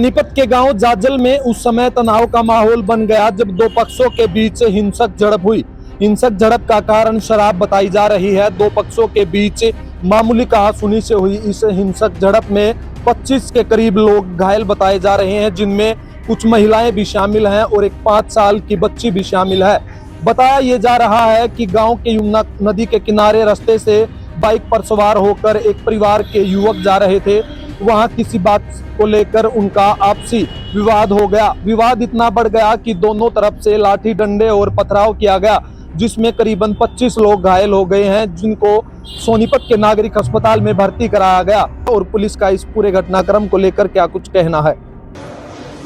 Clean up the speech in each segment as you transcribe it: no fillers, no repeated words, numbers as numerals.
सोनीपत के गांव जाजल में उस समय तनाव का माहौल बन गया जब दो पक्षों के बीच हिंसक झड़प हुई। हिंसक झड़प का कारण शराब बताई जा रही है। दो पक्षों के बीच मामूली कहासुनी से हुई इस हिंसक झड़प में 25 के करीब लोग घायल बताए जा रहे हैं, जिनमें कुछ महिलाएं भी शामिल हैं और एक 5 साल की बच्ची भी शामिल है। बताया ये जा रहा है कि गांव के यमुना नदी के किनारे रास्ते से बाइक पर सवार होकर एक परिवार के युवक जा रहे थे। वहां किसी बात को लेकर उनका आपसी विवाद हो गया। विवाद इतना बढ़ गया कि दोनों तरफ से लाठी डंडे और पथराव किया गया, जिसमें करीबन 25 लोग घायल हो गए हैं, जिनको सोनीपत के नागरिक अस्पताल में भर्ती कराया गया। और पुलिस का इस पूरे घटनाक्रम को लेकर क्या कुछ कहना है।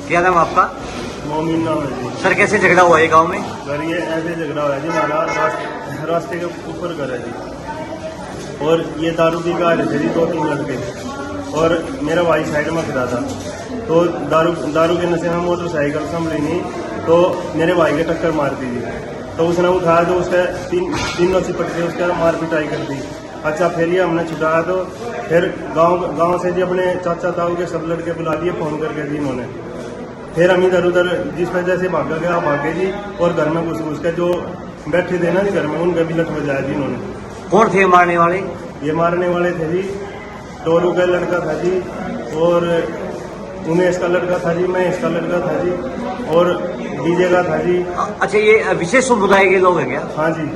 क्या नाम आपका? मोमिन नाम है जी। सर कैसे झगड़ा हुआ है गांव में? घर ये ऐसे झगड़ा हुआ है जी, मेरा रास्ते के ऊपर घर है जी, और ये दारू की गाड़ी थे जी 2-3 लड़के, और मेरा भाई साइड में खड़ा था। तो दारू के नशे में मोटरसाइकिल संभली नहीं, तो मेरे भाई के टक्कर मार दी थी। तो उसने उठाया तो उसके तीनों चिपट के उसके मार पिटाई कर दी। अच्छा, फिर ये हमने छुड़ाया तो फिर गांव से जी अपने चाचा ताऊ के सब लड़के बुला लिए फोन करके जी इन्होंने। फिर हम इधर उधर जिस वजह से भागा गया भागे जी, और घर में घुस के जो बैठे थे ना जी घर में, उनका भी लठ बजाया जी इन्होंने। कौन थे मारने वाले? ये मारने वाले थे जी टोलू का लड़का था जी, और उमेश का लड़का था जी, महेश का लड़का था जी, और डीजे का था जी। अच्छा, ये विशेष समुदाय के लोग हैं क्या? हाँ जी,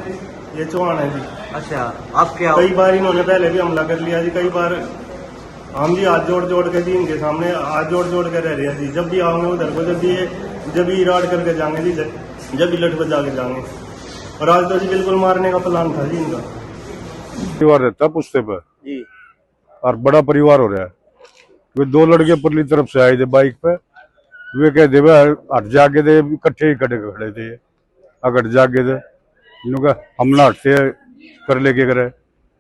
ये चौहान है जी। अच्छा, आप क्या? कई बार इन्होंने पहले भी हमला कर लिया जी, कई बार हम जी हाथ जोड़ के जी इनके सामने हाथ जोड़ के रह रहे हैं जी। जब भी आओगे उधर को, जब भी राड करके जाएंगे जी, जब भी लठ बजा के जाएंगे। और आज तो जी बिल्कुल मारने का प्लान था जी इनका। परिवार रहता पुश्ते पर जी। और बड़ा परिवार हो रहा है। वे 2 लड़के परली तरफ से आए थे बाइक पे, वे कहते हट जाके थे, इकट्ठे ही खड़े थे। हट जाके थे, इनका हमला हटते कर लेके करे,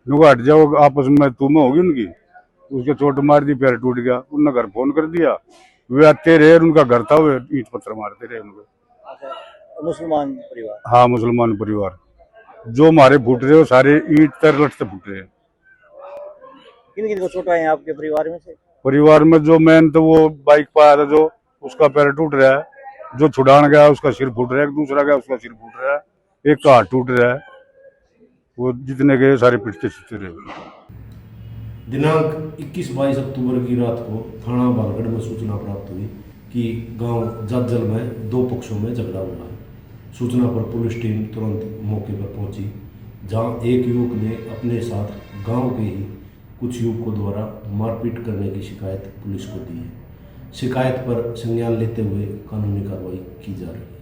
इनका हट जाओ, आपस में तुम्हें होगी उनकी, उसके चोट मार दी, पैर टूट गया। उनने घर फोन कर दिया, वे आते रहे, उनका घर था, वे ईंट पत्थर मारते रहे उनको। मुसलमान परिवार? हाँ, मुसलमान परिवार। जो हमारे फूट रहे हो सारे ईंट तरलट से फूट रहे हैं। किन को चोट आए हैं आपके परिवार में से? परिवार में जो मैन तो वो बाइक पे आया था, जो उसका पैर टूट रहा है, जो छुड़ान गया उसका सिर फूट रहा है, दूसरा गया उसका सिर फूट रहा है, एक का हाथ टूट रहा है। वो जितने गए सारे पिटते छिटते रहे। दिनांक 21-22 अक्टूबर की रात को थाना बालगढ़ में सूचना प्राप्त हुई कि गांव जाजल में 2 पक्षों में झगड़ा हुआ है। सूचना पर पुलिस टीम तुरंत मौके पर पहुंची, जहां एक युवक ने अपने साथ गांव के ही कुछ युवकों द्वारा मारपीट करने की शिकायत पुलिस को दी है। शिकायत पर संज्ञान लेते हुए कानूनी कार्रवाई की जा रही है।